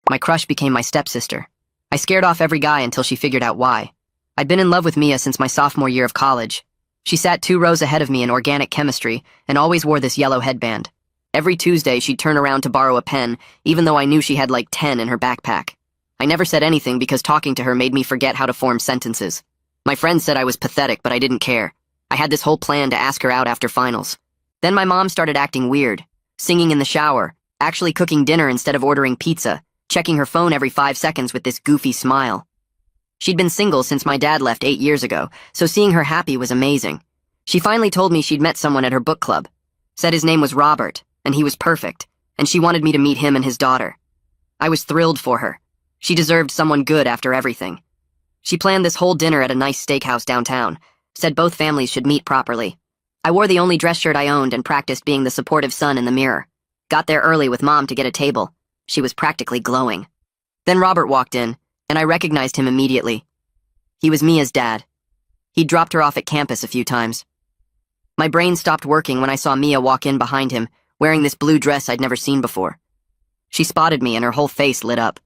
My crush became my stepsister. I scared off every guy until she figured out why. I'd been in love with Mia since my sophomore year of college. She sat 2 rows ahead of me in organic chemistry and always wore this yellow headband. Every Tuesday, she'd turn around to borrow a pen, even though I knew she had like 10 in her backpack. I never said anything because talking to her made me forget how to form sentences. My friends said I was pathetic, but I didn't care. I had this whole plan to ask her out after finals. Then my mom started acting weird, singing in the shower, actually cooking dinner instead of ordering pizza, checking her phone every 5 seconds with this goofy smile. She'd been single since my dad left 8 years ago, so seeing her happy was amazing. She finally told me she'd met someone at her book club. Said his name was Robert, and he was perfect, and she wanted me to meet him and his daughter. I was thrilled for her. She deserved someone good after everything. She planned this whole dinner at a nice steakhouse downtown, said both families should meet properly. I wore the only dress shirt I owned and practiced being the supportive son in the mirror. Got there early with Mom to get a table. She was practically glowing. Then Robert walked in, and I recognized him immediately. He was Mia's dad. He'd dropped her off at campus a few times. My brain stopped working when I saw Mia walk in behind him, wearing this blue dress I'd never seen before. She spotted me and her whole face lit up.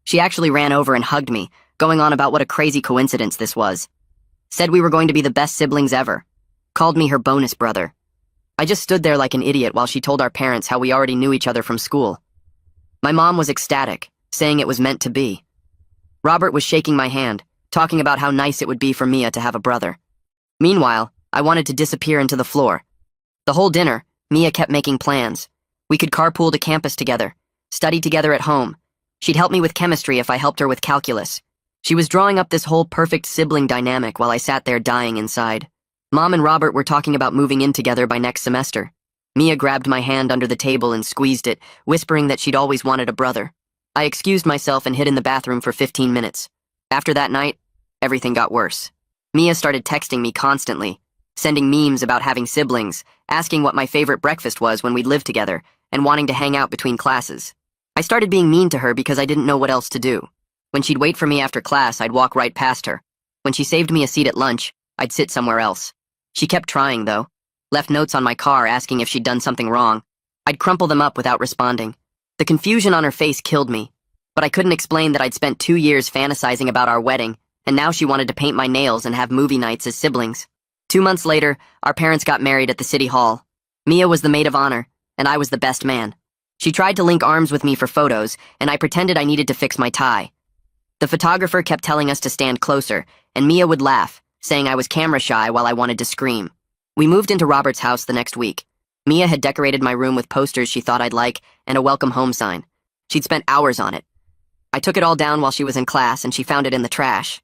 She actually ran over and hugged me, going on about what a crazy coincidence this was. Said we were going to be the best siblings ever. Called me her bonus brother. I just stood there like an idiot while she told our parents how we already knew each other from school. My mom was ecstatic, saying it was meant to be. Robert was shaking my hand, talking about how nice it would be for Mia to have a brother. Meanwhile, I wanted to disappear into the floor. The whole dinner, Mia kept making plans. We could carpool to campus together, study together at home. She'd help me with chemistry if I helped her with calculus. She was drawing up this whole perfect sibling dynamic while I sat there dying inside. Mom and Robert were talking about moving in together by next semester. Mia grabbed my hand under the table and squeezed it, whispering that she'd always wanted a brother. I excused myself and hid in the bathroom for 15 minutes. After that night, everything got worse. Mia started texting me constantly, sending memes about having siblings, asking what my favorite breakfast was when we'd lived together, and wanting to hang out between classes. I started being mean to her because I didn't know what else to do. When she'd wait for me after class, I'd walk right past her. When she saved me a seat at lunch, I'd sit somewhere else. She kept trying, though. Left notes on my car asking if she'd done something wrong. I'd crumple them up without responding. The confusion on her face killed me, but I couldn't explain that I'd spent 2 years fantasizing about our wedding, and now she wanted to paint my nails and have movie nights as siblings. 2 months later, our parents got married at the city hall. Mia was the maid of honor, and I was the best man. She tried to link arms with me for photos, and I pretended I needed to fix my tie. The photographer kept telling us to stand closer, and Mia would laugh, saying I was camera shy while I wanted to scream. We moved into Robert's house the next week. Mia had decorated my room with posters she thought I'd like and a welcome home sign. She'd spent hours on it. I took it all down while she was in class, and she found it in the trash.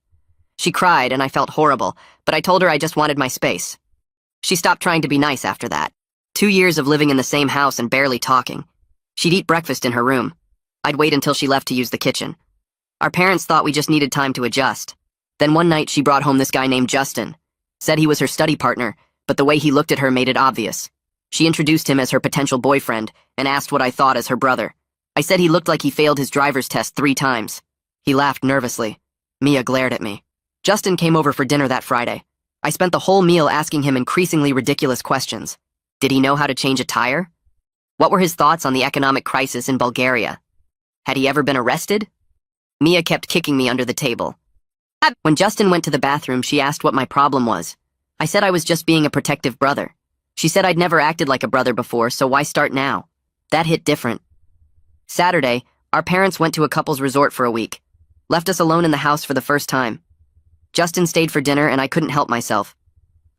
She cried, and I felt horrible, but I told her I just wanted my space. She stopped trying to be nice after that. 2 years of living in the same house and barely talking. She'd eat breakfast in her room. I'd wait until she left to use the kitchen. Our parents thought we just needed time to adjust. Then one night she brought home this guy named Justin. Said he was her study partner, but the way he looked at her made it obvious. She introduced him as her potential boyfriend and asked what I thought as her brother. I said he looked like he failed his driver's test 3 times. He laughed nervously. Mia glared at me. Justin came over for dinner that Friday. I spent the whole meal asking him increasingly ridiculous questions. Did he know how to change a tire? What were his thoughts on the economic crisis in Bulgaria? Had he ever been arrested? Mia kept kicking me under the table. When Justin went to the bathroom, she asked what my problem was. I said I was just being a protective brother. She said I'd never acted like a brother before, so why start now? That hit different. Saturday, our parents went to a couple's resort for a week. Left us alone in the house for the first time. Justin stayed for dinner, and I couldn't help myself.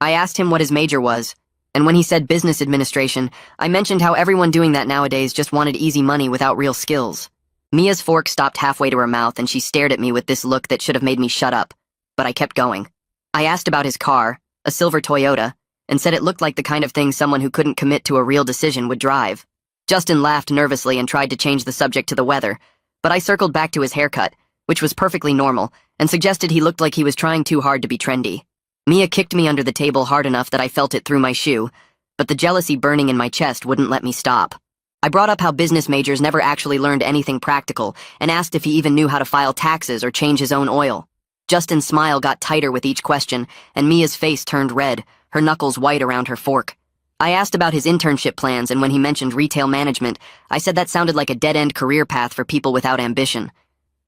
I asked him what his major was, and when he said business administration, I mentioned how everyone doing that nowadays just wanted easy money without real skills. Mia's fork stopped halfway to her mouth, and she stared at me with this look that should have made me shut up, but I kept going. I asked about his car, a silver Toyota, and said it looked like the kind of thing someone who couldn't commit to a real decision would drive. Justin laughed nervously and tried to change the subject to the weather, but I circled back to his haircut, which was perfectly normal, and suggested he looked like he was trying too hard to be trendy. Mia kicked me under the table hard enough that I felt it through my shoe, but the jealousy burning in my chest wouldn't let me stop. I brought up how business majors never actually learned anything practical, and asked if he even knew how to file taxes or change his own oil. Justin's smile got tighter with each question, and Mia's face turned red, her knuckles white around her fork. I asked about his internship plans, and when he mentioned retail management, I said that sounded like a dead-end career path for people without ambition.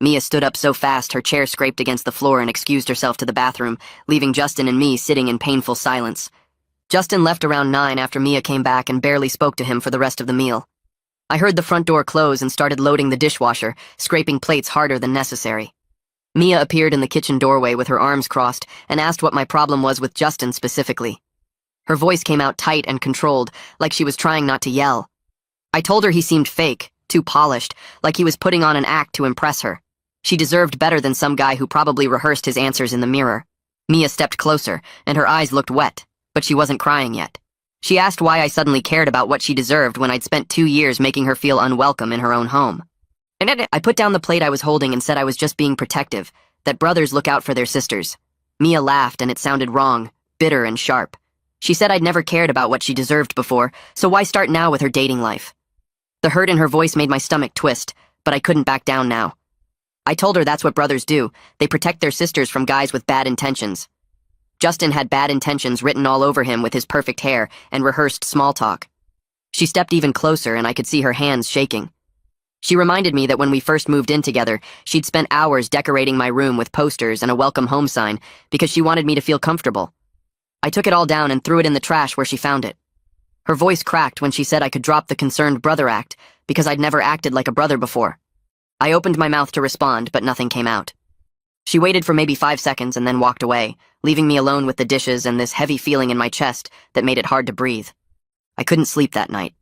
Mia stood up so fast her chair scraped against the floor and excused herself to the bathroom, leaving Justin and me sitting in painful silence. Justin left around 9 after Mia came back and barely spoke to him for the rest of the meal. I heard the front door close and started loading the dishwasher, scraping plates harder than necessary. Mia appeared in the kitchen doorway with her arms crossed and asked what my problem was with Justin specifically. Her voice came out tight and controlled, like she was trying not to yell. I told her he seemed fake, too polished, like he was putting on an act to impress her. She deserved better than some guy who probably rehearsed his answers in the mirror. Mia stepped closer, and her eyes looked wet, but she wasn't crying yet. She asked why I suddenly cared about what she deserved when I'd spent 2 years making her feel unwelcome in her own home. I put down the plate I was holding and said I was just being protective, that brothers look out for their sisters. Mia laughed, and it sounded wrong, bitter and sharp. She said I'd never cared about what she deserved before, so why start now with her dating life? The hurt in her voice made my stomach twist, but I couldn't back down now. I told her that's what brothers do. They protect their sisters from guys with bad intentions. Justin had bad intentions written all over him with his perfect hair and rehearsed small talk. She stepped even closer, and I could see her hands shaking. She reminded me that when we first moved in together, she'd spent hours decorating my room with posters and a welcome home sign because she wanted me to feel comfortable. I took it all down and threw it in the trash where she found it. Her voice cracked when she said I could drop the concerned brother act because I'd never acted like a brother before. I opened my mouth to respond, but nothing came out. She waited for maybe 5 seconds and then walked away, leaving me alone with the dishes and this heavy feeling in my chest that made it hard to breathe. I couldn't sleep that night.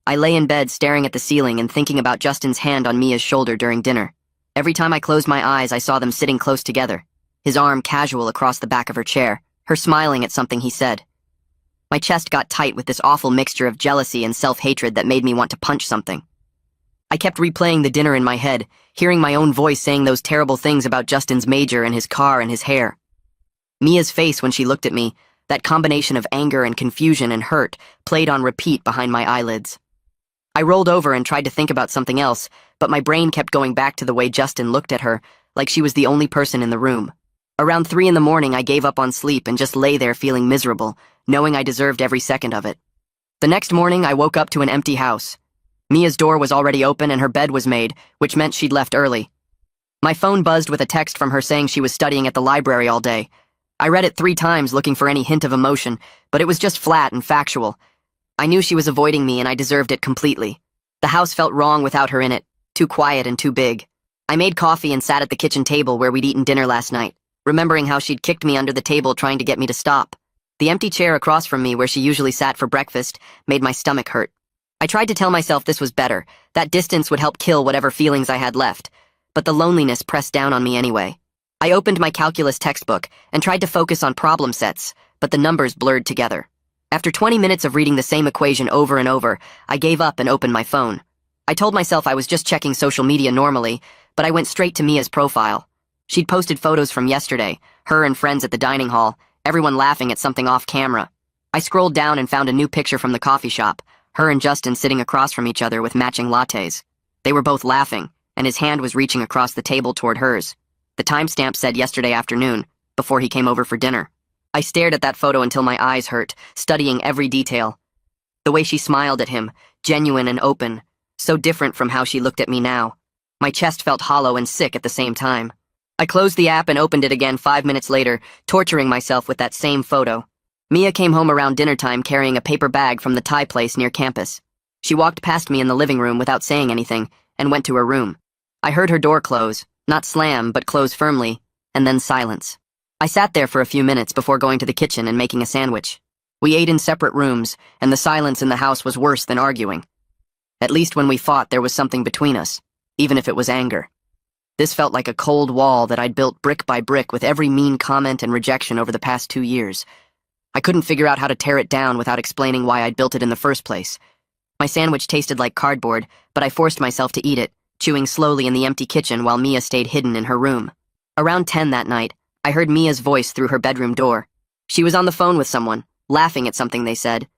I lay in bed staring at the ceiling and thinking about Justin's hand on Mia's shoulder during dinner. Every time I closed my eyes, I saw them sitting close together, his arm casual across the back of her chair, her smiling at something he said. My chest got tight with this awful mixture of jealousy and self-hatred that made me want to punch something. I kept replaying the dinner in my head, hearing my own voice saying those terrible things about Justin's major and his car and his hair. Mia's face when she looked at me, that combination of anger and confusion and hurt, played on repeat behind my eyelids. I rolled over and tried to think about something else, but my brain kept going back to the way Justin looked at her, like she was the only person in the room. Around 3 in the morning, I gave up on sleep and just lay there feeling miserable, knowing I deserved every second of it. The next morning, I woke up to an empty house. Mia's door was already open and her bed was made, which meant she'd left early. My phone buzzed with a text from her saying she was studying at the library all day. I read it 3 times looking for any hint of emotion, but it was just flat and factual. I knew she was avoiding me and I deserved it completely. The house felt wrong without her in it, too quiet and too big. I made coffee and sat at the kitchen table where we'd eaten dinner last night, remembering how she'd kicked me under the table trying to get me to stop. The empty chair across from me where she usually sat for breakfast made my stomach hurt. I tried to tell myself this was better, that distance would help kill whatever feelings I had left, but the loneliness pressed down on me anyway. I opened my calculus textbook and tried to focus on problem sets, but the numbers blurred together. After 20 minutes of reading the same equation over and over, I gave up and opened my phone. I told myself I was just checking social media normally, but I went straight to Mia's profile. She'd posted photos from yesterday, her and friends at the dining hall, everyone laughing at something off camera. I scrolled down and found a new picture from the coffee shop, her and Justin sitting across from each other with matching lattes. They were both laughing, and his hand was reaching across the table toward hers. The timestamp said yesterday afternoon, before he came over for dinner. I stared at that photo until my eyes hurt, studying every detail. The way she smiled at him, genuine and open, so different from how she looked at me now. My chest felt hollow and sick at the same time. I closed the app and opened it again 5 minutes later, torturing myself with that same photo. Mia came home around dinner time carrying a paper bag from the Thai place near campus. She walked past me in the living room without saying anything and went to her room. I heard her door close, not slam, but close firmly, and then silence. I sat there for a few minutes before going to the kitchen and making a sandwich. We ate in separate rooms, and the silence in the house was worse than arguing. At least when we fought, there was something between us, even if it was anger. This felt like a cold wall that I'd built brick by brick with every mean comment and rejection over the past 2 years. I couldn't figure out how to tear it down without explaining why I'd built it in the first place. My sandwich tasted like cardboard, but I forced myself to eat it, chewing slowly in the empty kitchen while Mia stayed hidden in her room. Around 10 that night, I heard Mia's voice through her bedroom door. She was on the phone with someone, laughing at something they said.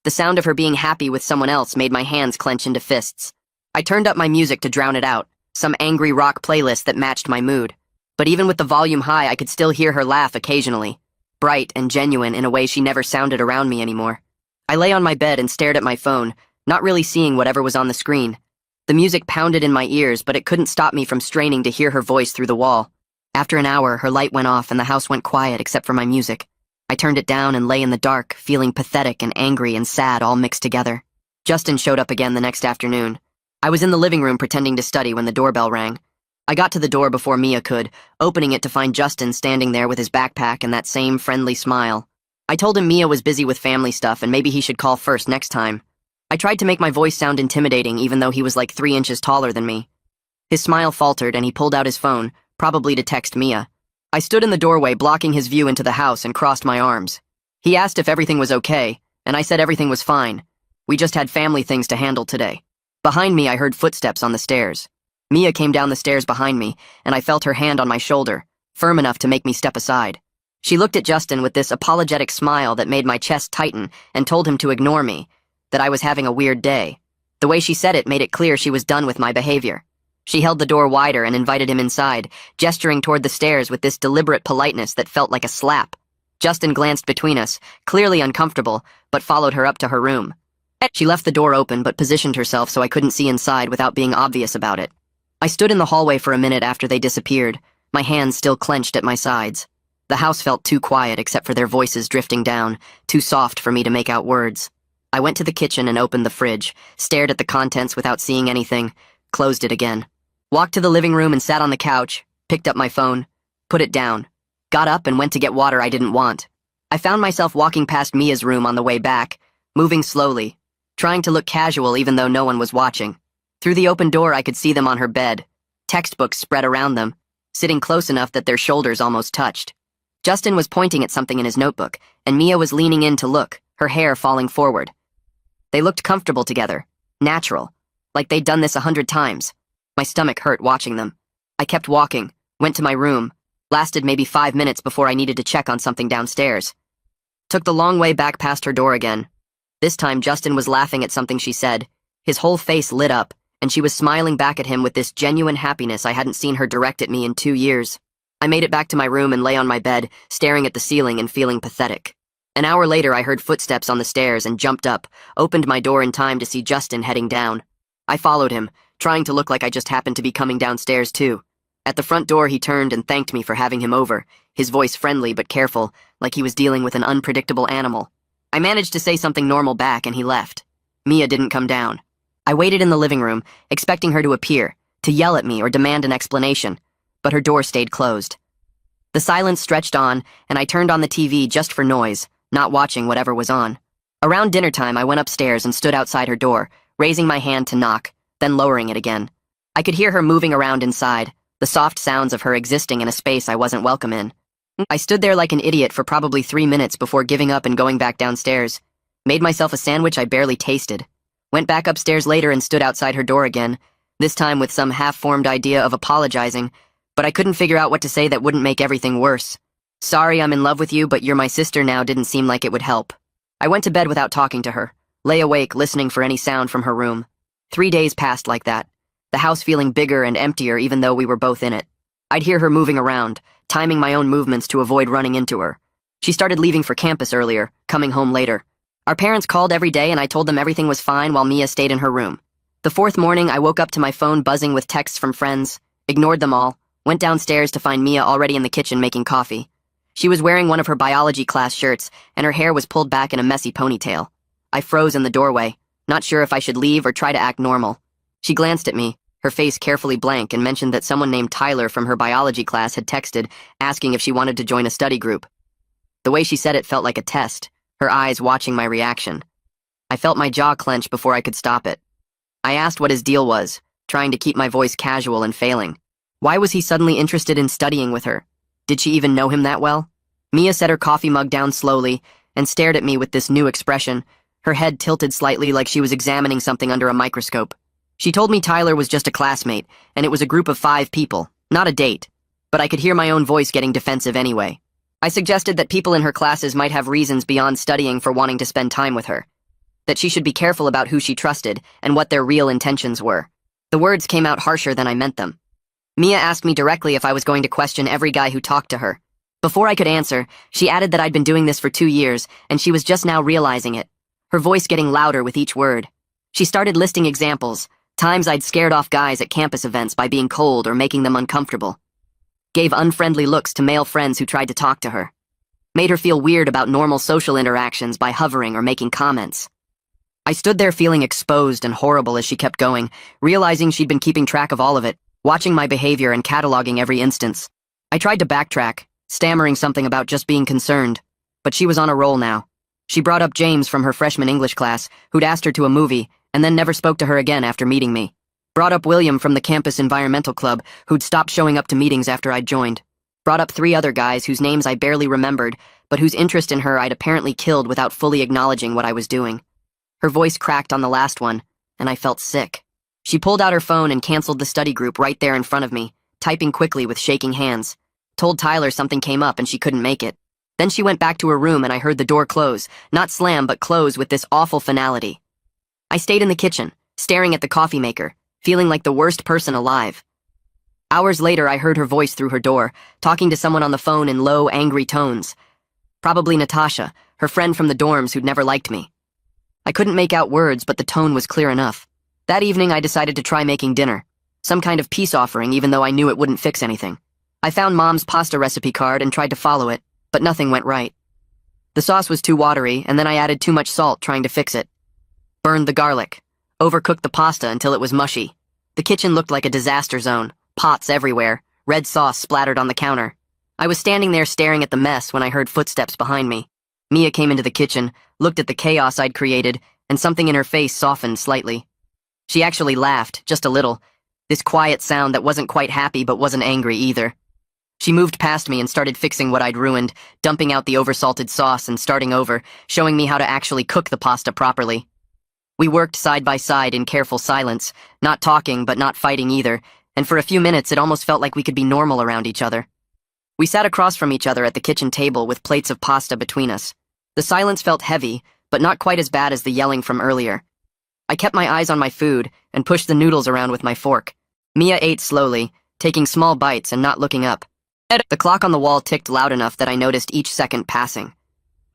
The sound of her being happy with someone else made my hands clench into fists. I turned up my music to drown it out, some angry rock playlist that matched my mood. But even with the volume high, I could still hear her laugh occasionally, bright and genuine in a way she never sounded around me anymore. I lay on my bed and stared at my phone, not really seeing whatever was on the screen. The music pounded in my ears, but it couldn't stop me from straining to hear her voice through the wall. After an hour, her light went off and the house went quiet except for my music. I turned it down and lay in the dark, feeling pathetic and angry and sad all mixed together. Justin showed up again the next afternoon. I was in the living room pretending to study when the doorbell rang. I got to the door before Mia could, opening it to find Justin standing there with his backpack and that same friendly smile. I told him Mia was busy with family stuff and maybe he should call first next time. I tried to make my voice sound intimidating even though he was like 3 inches taller than me. His smile faltered and he pulled out his phone, probably to text Mia. I stood in the doorway blocking his view into the house and crossed my arms. He asked if everything was okay, and I said everything was fine. We just had family things to handle today. Behind me I heard footsteps on the stairs. Mia came down the stairs behind me, and I felt her hand on my shoulder, firm enough to make me step aside. She looked at Justin with this apologetic smile that made my chest tighten and told him to ignore me, that I was having a weird day. The way she said it made it clear she was done with my behavior. She held the door wider and invited him inside, gesturing toward the stairs with this deliberate politeness that felt like a slap. Justin glanced between us, clearly uncomfortable, but followed her up to her room. She left the door open but positioned herself so I couldn't see inside without being obvious about it. I stood in the hallway for a minute after they disappeared, my hands still clenched at my sides. The house felt too quiet except for their voices drifting down, too soft for me to make out words. I went to the kitchen and opened the fridge, stared at the contents without seeing anything, closed it again. Walked to the living room and sat on the couch, picked up my phone, put it down, got up and went to get water I didn't want. I found myself walking past Mia's room on the way back, moving slowly, trying to look casual even though no one was watching. Through the open door I could see them on her bed, textbooks spread around them, sitting close enough that their shoulders almost touched. Justin was pointing at something in his notebook, and Mia was leaning in to look, her hair falling forward. They looked comfortable together, natural, like they'd done this 100 times. My stomach hurt watching them. I kept walking, went to my room, lasted maybe 5 minutes before I needed to check on something downstairs. Took the long way back past her door again. This time Justin was laughing at something she said. His whole face lit up, and she was smiling back at him with this genuine happiness I hadn't seen her direct at me in 2 years. I made it back to my room and lay on my bed, staring at the ceiling and feeling pathetic. An hour later I heard footsteps on the stairs and jumped up, opened my door in time to see Justin heading down. I followed him, trying to look like I just happened to be coming downstairs too. At the front door he turned and thanked me for having him over, his voice friendly but careful, like he was dealing with an unpredictable animal. I managed to say something normal back and he left. Mia didn't come down. I waited in the living room, expecting her to appear, to yell at me or demand an explanation, but her door stayed closed. The silence stretched on, and I turned on the TV just for noise, not watching whatever was on. Around dinner time I went upstairs and stood outside her door, raising my hand to knock, then lowering it again. I could hear her moving around inside, the soft sounds of her existing in a space I wasn't welcome in. I stood there like an idiot for probably 3 minutes before giving up and going back downstairs. Made myself a sandwich I barely tasted. Went back upstairs later and stood outside her door again, this time with some half-formed idea of apologizing, but I couldn't figure out what to say that wouldn't make everything worse. Sorry I'm in love with you, but you're my sister now didn't seem like it would help. I went to bed without talking to her, lay awake listening for any sound from her room. 3 days passed like that, the house feeling bigger and emptier even though we were both in it. I'd hear her moving around, timing my own movements to avoid running into her. She started leaving for campus earlier, coming home later. Our parents called every day and I told them everything was fine while Mia stayed in her room. The 4th morning I woke up to my phone buzzing with texts from friends, ignored them all, went downstairs to find Mia already in the kitchen making coffee. She was wearing one of her biology class shirts and her hair was pulled back in a messy ponytail. I froze in the doorway, not sure if I should leave or try to act normal. She glanced at me, her face carefully blank, and mentioned that someone named Tyler from her biology class had texted, asking if she wanted to join a study group. The way she said it felt like a test, her eyes watching my reaction. I felt my jaw clench before I could stop it. I asked what his deal was, trying to keep my voice casual and failing. Why was he suddenly interested in studying with her? Did she even know him that well? Mia set her coffee mug down slowly and stared at me with this new expression, her head tilted slightly like she was examining something under a microscope. She told me Tyler was just a classmate, and it was a group of 5 people, not a date, but I could hear my own voice getting defensive anyway. I suggested that people in her classes might have reasons beyond studying for wanting to spend time with her, that she should be careful about who she trusted and what their real intentions were. The words came out harsher than I meant them. Mia asked me directly if I was going to question every guy who talked to her. Before I could answer, she added that I'd been doing this for 2 years, and she was just now realizing it. her voice getting louder with each word. She started listing examples, times I'd scared off guys at campus events by being cold or making them uncomfortable. Gave unfriendly looks to male friends who tried to talk to her. Made her feel weird about normal social interactions by hovering or making comments. I stood there feeling exposed and horrible as she kept going, realizing she'd been keeping track of all of it, watching my behavior and cataloging every instance. I tried to backtrack, stammering something about just being concerned, but she was on a roll now. She brought up James from her freshman English class, who'd asked her to a movie, and then never spoke to her again after meeting me. Brought up William from the campus environmental club, who'd stopped showing up to meetings after I'd joined. Brought up 3 other guys whose names I barely remembered, but whose interest in her I'd apparently killed without fully acknowledging what I was doing. Her voice cracked on the last one, and I felt sick. She pulled out her phone and canceled the study group right there in front of me, typing quickly with shaking hands. Told Tyler something came up and she couldn't make it. Then she went back to her room and I heard the door close, not slam but close with this awful finality. I stayed in the kitchen, staring at the coffee maker, feeling like the worst person alive. Hours later I heard her voice through her door, talking to someone on the phone in low, angry tones. Probably Natasha, her friend from the dorms who'd never liked me. I couldn't make out words, but the tone was clear enough. That evening I decided to try making dinner. Some kind of peace offering, even though I knew it wouldn't fix anything. I found Mom's pasta recipe card and tried to follow it, but nothing went right. The sauce was too watery, and then I added too much salt trying to fix it. Burned the garlic. Overcooked the pasta until it was mushy. The kitchen looked like a disaster zone. Pots everywhere. Red sauce splattered on the counter. I was standing there staring at the mess when I heard footsteps behind me. Mia came into the kitchen, looked at the chaos I'd created, and something in her face softened slightly. She actually laughed, just a little. This quiet sound that wasn't quite happy but wasn't angry either. She moved past me and started fixing what I'd ruined, dumping out the oversalted sauce and starting over, showing me how to actually cook the pasta properly. We worked side by side in careful silence, not talking but not fighting either, and for a few minutes it almost felt like we could be normal around each other. We sat across from each other at the kitchen table with plates of pasta between us. The silence felt heavy, but not quite as bad as the yelling from earlier. I kept my eyes on my food and pushed the noodles around with my fork. Mia ate slowly, taking small bites and not looking up. The clock on the wall ticked loud enough that I noticed each second passing.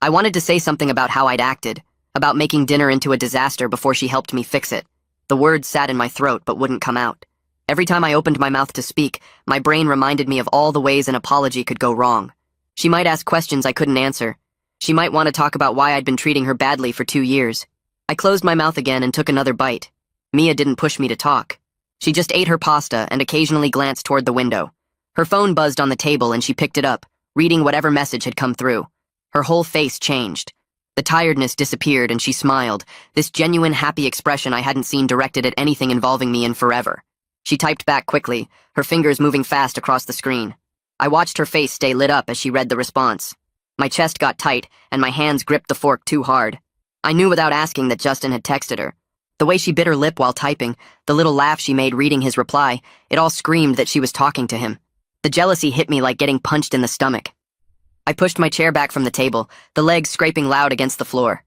I wanted to say something about how I'd acted, about making dinner into a disaster before she helped me fix it. The words sat in my throat but wouldn't come out. Every time I opened my mouth to speak, my brain reminded me of all the ways an apology could go wrong. She might ask questions I couldn't answer. She might want to talk about why I'd been treating her badly for 2 years. I closed my mouth again and took another bite. Mia didn't push me to talk. She just ate her pasta and occasionally glanced toward the window. Her phone buzzed on the table and she picked it up, reading whatever message had come through. Her whole face changed. The tiredness disappeared and she smiled, this genuine happy expression I hadn't seen directed at anything involving me in forever. She typed back quickly, her fingers moving fast across the screen. I watched her face stay lit up as she read the response. My chest got tight and my hands gripped the fork too hard. I knew without asking that Justin had texted her. The way she bit her lip while typing, the little laugh she made reading his reply, it all screamed that she was talking to him. The jealousy hit me like getting punched in the stomach. I pushed my chair back from the table, the legs scraping loud against the floor.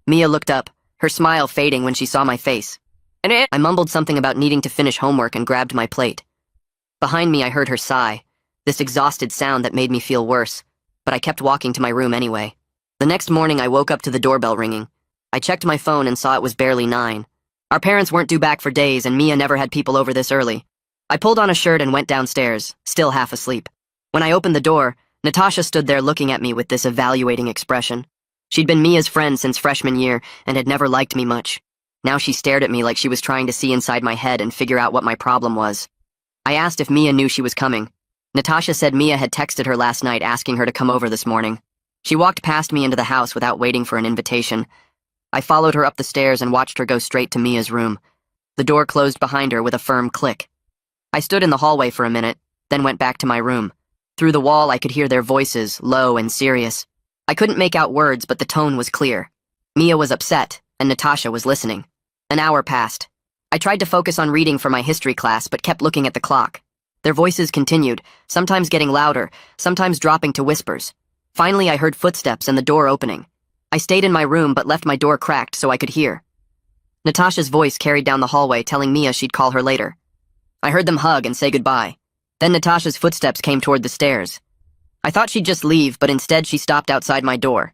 Mia looked up, her smile fading when she saw my face. I mumbled something about needing to finish homework and grabbed my plate. Behind me I heard her sigh, this exhausted sound that made me feel worse, but I kept walking to my room anyway. The next morning I woke up to the doorbell ringing. I checked my phone and saw it was barely 9. Our parents weren't due back for days and Mia never had people over this early. I pulled on a shirt and went downstairs, still half asleep. When I opened the door, Natasha stood there looking at me with this evaluating expression. She'd been Mia's friend since freshman year and had never liked me much. Now she stared at me like she was trying to see inside my head and figure out what my problem was. I asked if Mia knew she was coming. Natasha said Mia had texted her last night asking her to come over this morning. She walked past me into the house without waiting for an invitation. I followed her up the stairs and watched her go straight to Mia's room. The door closed behind her with a firm click. I stood in the hallway for a minute, then went back to my room. Through the wall I could hear their voices, low and serious. I couldn't make out words, but the tone was clear. Mia was upset, and Natasha was listening. An hour passed. I tried to focus on reading for my history class, but kept looking at the clock. Their voices continued, sometimes getting louder, sometimes dropping to whispers. Finally, I heard footsteps and the door opening. I stayed in my room but left my door cracked so I could hear. Natasha's voice carried down the hallway, telling Mia she'd call her later. I heard them hug and say goodbye. Then Natasha's footsteps came toward the stairs. I thought she'd just leave, but instead she stopped outside my door.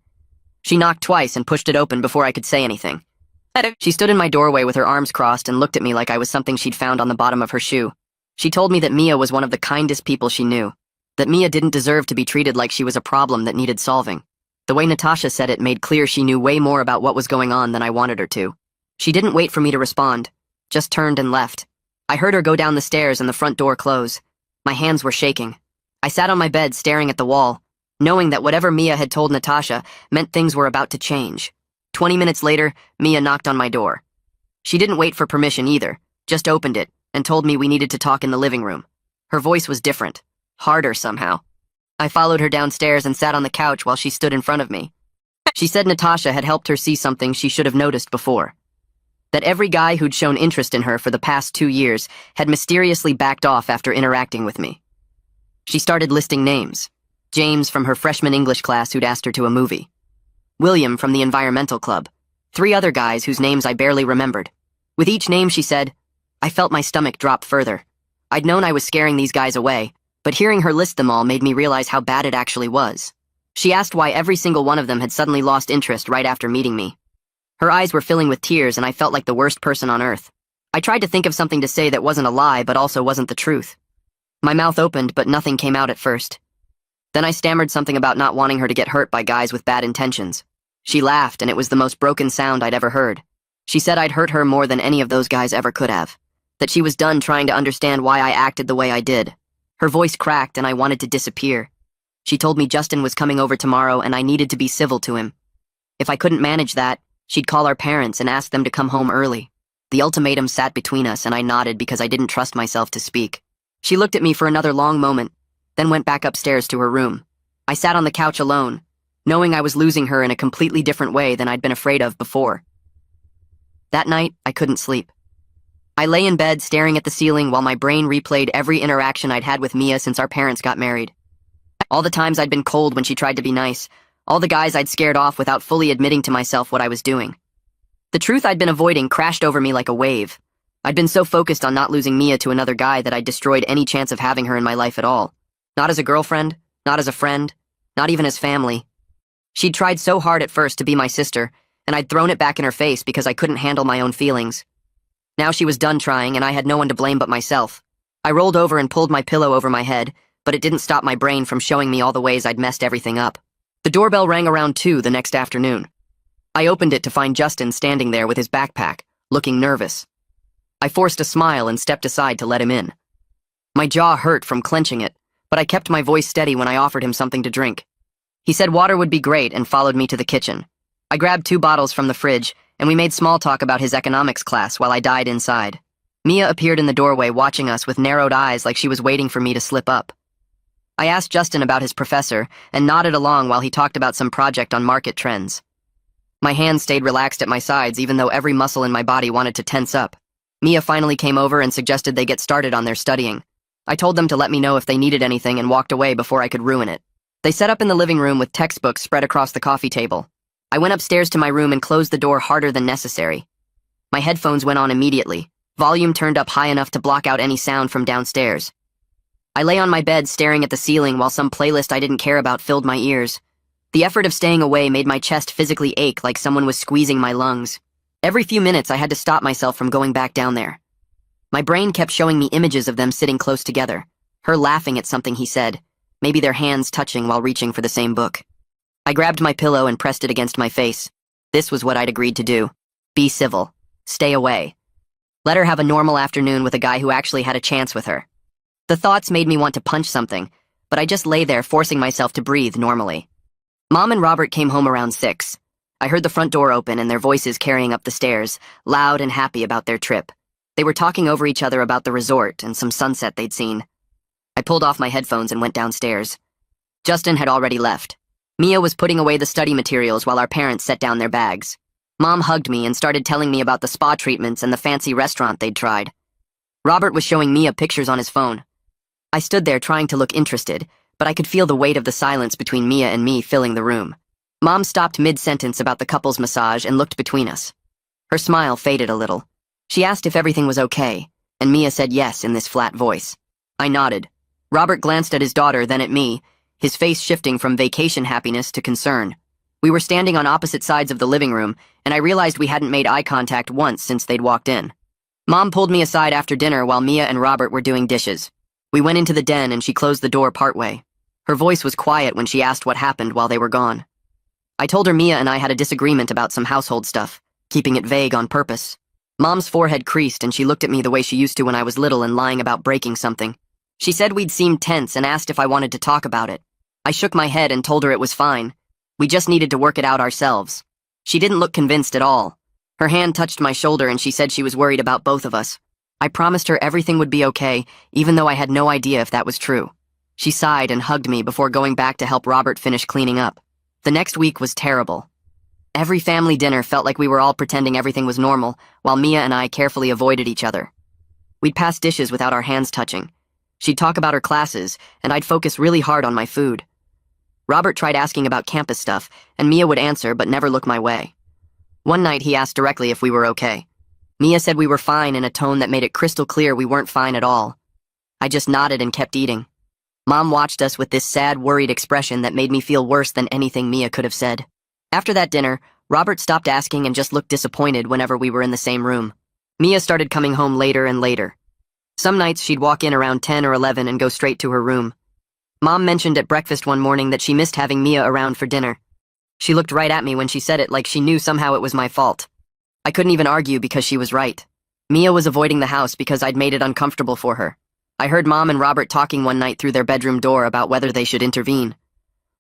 She knocked twice and pushed it open before I could say anything. She stood in my doorway with her arms crossed and looked at me like I was something she'd found on the bottom of her shoe. She told me that Mia was one of the kindest people she knew, that Mia didn't deserve to be treated like she was a problem that needed solving. The way Natasha said it made clear she knew way more about what was going on than I wanted her to. She didn't wait for me to respond, just turned and left. I heard her go down the stairs and the front door close. My hands were shaking. I sat on my bed staring at the wall, knowing that whatever Mia had told Natasha meant things were about to change. 20 minutes later, Mia knocked on my door. She didn't wait for permission either, just opened it and told me we needed to talk in the living room. Her voice was different, harder somehow. I followed her downstairs and sat on the couch while she stood in front of me. She said Natasha had helped her see something she should have noticed before. That every guy who'd shown interest in her for the past 2 years had mysteriously backed off after interacting with me. She started listing names. James from her freshman English class who'd asked her to a movie. William from the environmental club. 3 other guys whose names I barely remembered. With each name, she said, I felt my stomach drop further. I'd known I was scaring these guys away, but hearing her list them all made me realize how bad it actually was. She asked why every single one of them had suddenly lost interest right after meeting me. Her eyes were filling with tears and I felt like the worst person on earth. I tried to think of something to say that wasn't a lie but also wasn't the truth. My mouth opened but nothing came out at first. Then I stammered something about not wanting her to get hurt by guys with bad intentions. She laughed and it was the most broken sound I'd ever heard. She said I'd hurt her more than any of those guys ever could have. That she was done trying to understand why I acted the way I did. Her voice cracked and I wanted to disappear. She told me Justin was coming over tomorrow and I needed to be civil to him. If I couldn't manage that, she'd call our parents and ask them to come home early. The ultimatum sat between us and I nodded because I didn't trust myself to speak. She looked at me for another long moment, then went back upstairs to her room. I sat on the couch alone, knowing I was losing her in a completely different way than I'd been afraid of before. That night, I couldn't sleep. I lay in bed staring at the ceiling while my brain replayed every interaction I'd had with Mia since our parents got married. All the times I'd been cold when she tried to be nice, all the guys I'd scared off without fully admitting to myself what I was doing. The truth I'd been avoiding crashed over me like a wave. I'd been so focused on not losing Mia to another guy that I'd destroyed any chance of having her in my life at all. Not as a girlfriend, not as a friend, not even as family. She'd tried so hard at first to be my sister, and I'd thrown it back in her face because I couldn't handle my own feelings. Now she was done trying, and I had no one to blame but myself. I rolled over and pulled my pillow over my head, but it didn't stop my brain from showing me all the ways I'd messed everything up. The doorbell rang around 2 the next afternoon. I opened it to find Justin standing there with his backpack, looking nervous. I forced a smile and stepped aside to let him in. My jaw hurt from clenching it, but I kept my voice steady when I offered him something to drink. He said water would be great and followed me to the kitchen. I grabbed 2 bottles from the fridge, and we made small talk about his economics class while I died inside. Mia appeared in the doorway watching us with narrowed eyes like she was waiting for me to slip up. I asked Justin about his professor and nodded along while he talked about some project on market trends. My hands stayed relaxed at my sides even though every muscle in my body wanted to tense up. Mia finally came over and suggested they get started on their studying. I told them to let me know if they needed anything and walked away before I could ruin it. They set up in the living room with textbooks spread across the coffee table. I went upstairs to my room and closed the door harder than necessary. My headphones went on immediately, volume turned up high enough to block out any sound from downstairs. I lay on my bed staring at the ceiling while some playlist I didn't care about filled my ears. The effort of staying away made my chest physically ache like someone was squeezing my lungs. Every few minutes I had to stop myself from going back down there. My brain kept showing me images of them sitting close together, her laughing at something he said, maybe their hands touching while reaching for the same book. I grabbed my pillow and pressed it against my face. This was what I'd agreed to do. Be civil. Stay away. Let her have a normal afternoon with a guy who actually had a chance with her. The thoughts made me want to punch something, but I just lay there forcing myself to breathe normally. Mom and Robert came home around 6. I heard the front door open and their voices carrying up the stairs, loud and happy about their trip. They were talking over each other about the resort and some sunset they'd seen. I pulled off my headphones and went downstairs. Justin had already left. Mia was putting away the study materials while our parents set down their bags. Mom hugged me and started telling me about the spa treatments and the fancy restaurant they'd tried. Robert was showing Mia pictures on his phone. I stood there trying to look interested, but I could feel the weight of the silence between Mia and me filling the room. Mom stopped mid-sentence about the couple's massage and looked between us. Her smile faded a little. She asked if everything was okay, and Mia said yes in this flat voice. I nodded. Robert glanced at his daughter, then at me, his face shifting from vacation happiness to concern. We were standing on opposite sides of the living room, and I realized we hadn't made eye contact once since they'd walked in. Mom pulled me aside after dinner while Mia and Robert were doing dishes. We went into the den and she closed the door partway. Her voice was quiet when she asked what happened while they were gone. I told her Mia and I had a disagreement about some household stuff, keeping it vague on purpose. Mom's forehead creased and she looked at me the way she used to when I was little and lying about breaking something. She said we'd seemed tense and asked if I wanted to talk about it. I shook my head and told her it was fine. We just needed to work it out ourselves. She didn't look convinced at all. Her hand touched my shoulder and she said she was worried about both of us. I promised her everything would be okay, even though I had no idea if that was true. She sighed and hugged me before going back to help Robert finish cleaning up. The next week was terrible. Every family dinner felt like we were all pretending everything was normal, while Mia and I carefully avoided each other. We'd pass dishes without our hands touching. She'd talk about her classes, and I'd focus really hard on my food. Robert tried asking about campus stuff, and Mia would answer but never look my way. One night he asked directly if we were okay. Mia said we were fine in a tone that made it crystal clear we weren't fine at all. I just nodded and kept eating. Mom watched us with this sad, worried expression that made me feel worse than anything Mia could have said. After that dinner, Robert stopped asking and just looked disappointed whenever we were in the same room. Mia started coming home later and later. Some nights she'd walk in around 10 or 11 and go straight to her room. Mom mentioned at breakfast one morning that she missed having Mia around for dinner. She looked right at me when she said it like she knew somehow it was my fault. I couldn't even argue because she was right. Mia was avoiding the house because I'd made it uncomfortable for her. I heard Mom and Robert talking one night through their bedroom door about whether they should intervene.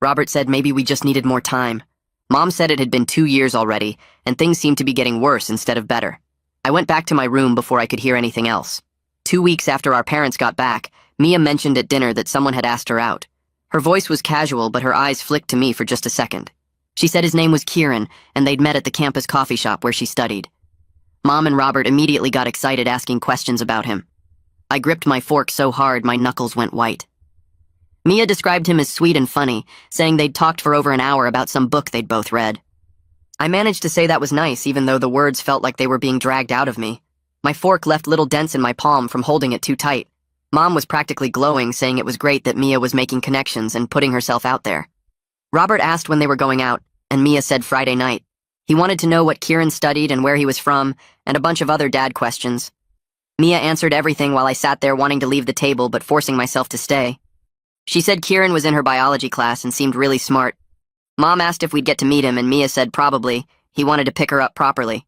Robert said maybe we just needed more time. Mom said it had been 2 years already, and things seemed to be getting worse instead of better. I went back to my room before I could hear anything else. 2 weeks after our parents got back, Mia mentioned at dinner that someone had asked her out. Her voice was casual, but her eyes flicked to me for just a second. She said his name was Kieran, and they'd met at the campus coffee shop where she studied. Mom and Robert immediately got excited asking questions about him. I gripped my fork so hard my knuckles went white. Mia described him as sweet and funny, saying they'd talked for over an hour about some book they'd both read. I managed to say that was nice, even though the words felt like they were being dragged out of me. My fork left little dents in my palm from holding it too tight. Mom was practically glowing, saying it was great that Mia was making connections and putting herself out there. Robert asked when they were going out, and Mia said Friday night. He wanted to know what Kieran studied and where he was from, and a bunch of other dad questions. Mia answered everything while I sat there wanting to leave the table but forcing myself to stay. She said Kieran was in her biology class and seemed really smart. Mom asked if we'd get to meet him, and Mia said probably. He wanted to pick her up properly.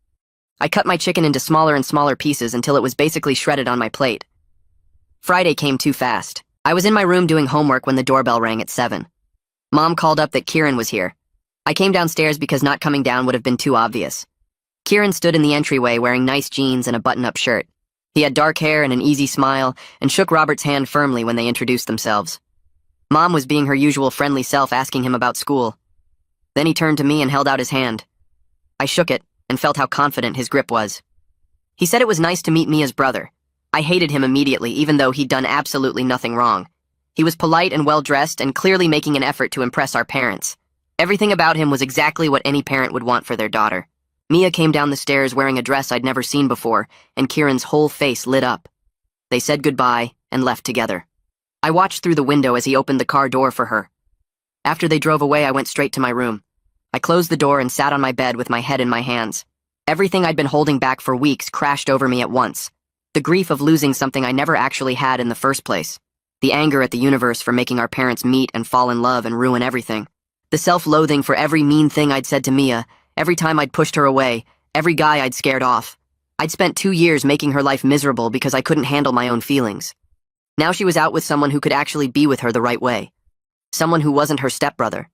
I cut my chicken into smaller and smaller pieces until it was basically shredded on my plate. Friday came too fast. I was in my room doing homework when the doorbell rang at 7. Mom called up that Kieran was here. I came downstairs because not coming down would have been too obvious. Kieran stood in the entryway wearing nice jeans and a button-up shirt. He had dark hair and an easy smile and shook Robert's hand firmly when they introduced themselves. Mom was being her usual friendly self, asking him about school. Then he turned to me and held out his hand. I shook it and felt how confident his grip was. He said it was nice to meet Mia's brother. I hated him immediately, even though he'd done absolutely nothing wrong. He was polite and well-dressed and clearly making an effort to impress our parents. Everything about him was exactly what any parent would want for their daughter. Mia came down the stairs wearing a dress I'd never seen before, and Kieran's whole face lit up. They said goodbye and left together. I watched through the window as he opened the car door for her. After they drove away, I went straight to my room. I closed the door and sat on my bed with my head in my hands. Everything I'd been holding back for weeks crashed over me at once. The grief of losing something I never actually had in the first place. The anger at the universe for making our parents meet and fall in love and ruin everything. The self-loathing for every mean thing I'd said to Mia, every time I'd pushed her away, every guy I'd scared off. I'd spent 2 years making her life miserable because I couldn't handle my own feelings. Now she was out with someone who could actually be with her the right way. Someone who wasn't her stepbrother.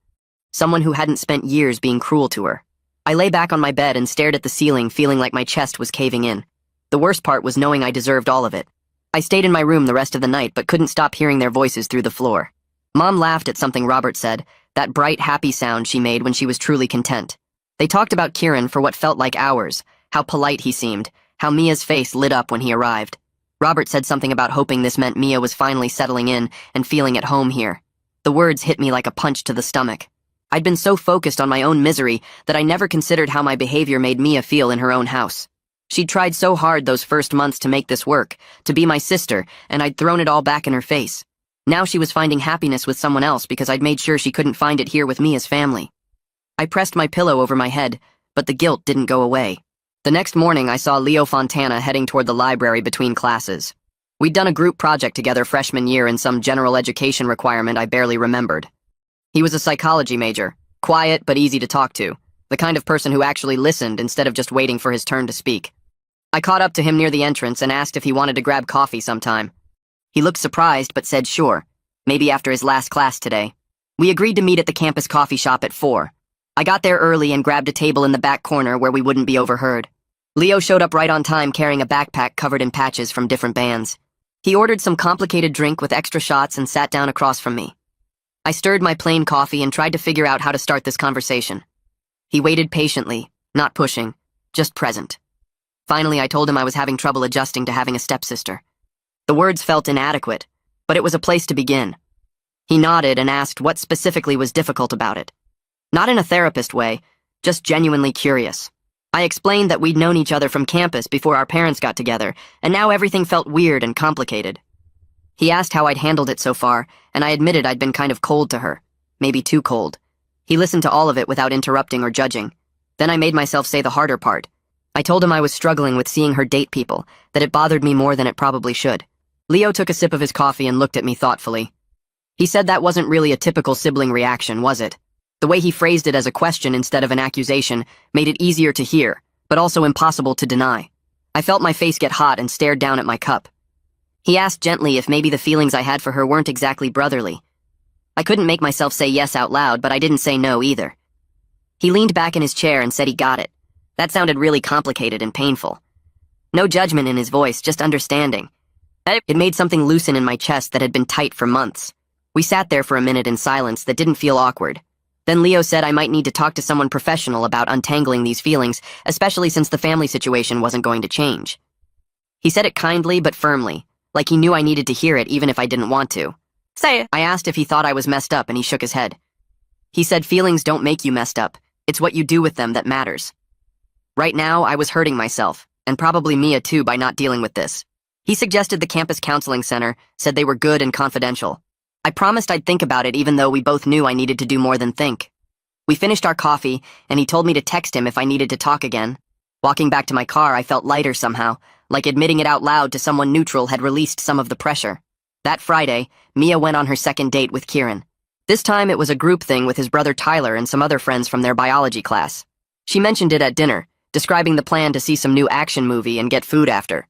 Someone who hadn't spent years being cruel to her. I lay back on my bed and stared at the ceiling, feeling like my chest was caving in. The worst part was knowing I deserved all of it. I stayed in my room the rest of the night but couldn't stop hearing their voices through the floor. Mom laughed at something Robert said, that bright, happy sound she made when she was truly content. They talked about Kieran for what felt like hours, how polite he seemed, how Mia's face lit up when he arrived. Robert said something about hoping this meant Mia was finally settling in and feeling at home here. The words hit me like a punch to the stomach. I'd been so focused on my own misery that I never considered how my behavior made Mia feel in her own house. She'd tried so hard those first months to make this work, to be my sister, and I'd thrown it all back in her face. Now she was finding happiness with someone else because I'd made sure she couldn't find it here with me as family. I pressed my pillow over my head, but the guilt didn't go away. The next morning, I saw Leo Fontana heading toward the library between classes. We'd done a group project together freshman year in some general education requirement I barely remembered. He was a psychology major, quiet but easy to talk to, the kind of person who actually listened instead of just waiting for his turn to speak. I caught up to him near the entrance and asked if he wanted to grab coffee sometime. He looked surprised but said sure, maybe after his last class today. We agreed to meet at the campus coffee shop at 4. I got there early and grabbed a table in the back corner where we wouldn't be overheard. Leo showed up right on time carrying a backpack covered in patches from different bands. He ordered some complicated drink with extra shots and sat down across from me. I stirred my plain coffee and tried to figure out how to start this conversation. He waited patiently, not pushing, just present. Finally, I told him I was having trouble adjusting to having a stepsister. The words felt inadequate, but it was a place to begin. He nodded and asked what specifically was difficult about it. Not in a therapist way, just genuinely curious. I explained that we'd known each other from campus before our parents got together, and now everything felt weird and complicated. He asked how I'd handled it so far, and I admitted I'd been kind of cold to her, maybe too cold. He listened to all of it without interrupting or judging. Then I made myself say the harder part. I told him I was struggling with seeing her date people, that it bothered me more than it probably should. Leo took a sip of his coffee and looked at me thoughtfully. He said that wasn't really a typical sibling reaction, was it? The way he phrased it as a question instead of an accusation made it easier to hear, but also impossible to deny. I felt my face get hot and stared down at my cup. He asked gently if maybe the feelings I had for her weren't exactly brotherly. I couldn't make myself say yes out loud, but I didn't say no either. He leaned back in his chair and said he got it. That sounded really complicated and painful. No judgment in his voice, just understanding. It made something loosen in my chest that had been tight for months. We sat there for a minute in silence that didn't feel awkward. Then Leo said I might need to talk to someone professional about untangling these feelings, especially since the family situation wasn't going to change. He said it kindly but firmly, like he knew I needed to hear it even if I didn't want to. Say it. I asked if he thought I was messed up and he shook his head. He said feelings don't make you messed up, it's what you do with them that matters. Right now, I was hurting myself, and probably Mia too by not dealing with this. He suggested the campus counseling center, said they were good and confidential. I promised I'd think about it even though we both knew I needed to do more than think. We finished our coffee, and he told me to text him if I needed to talk again. Walking back to my car, I felt lighter somehow, like admitting it out loud to someone neutral had released some of the pressure. That Friday, Mia went on her second date with Kieran. This time it was a group thing with his brother Tyler and some other friends from their biology class. She mentioned it at dinner, describing the plan to see some new action movie and get food after.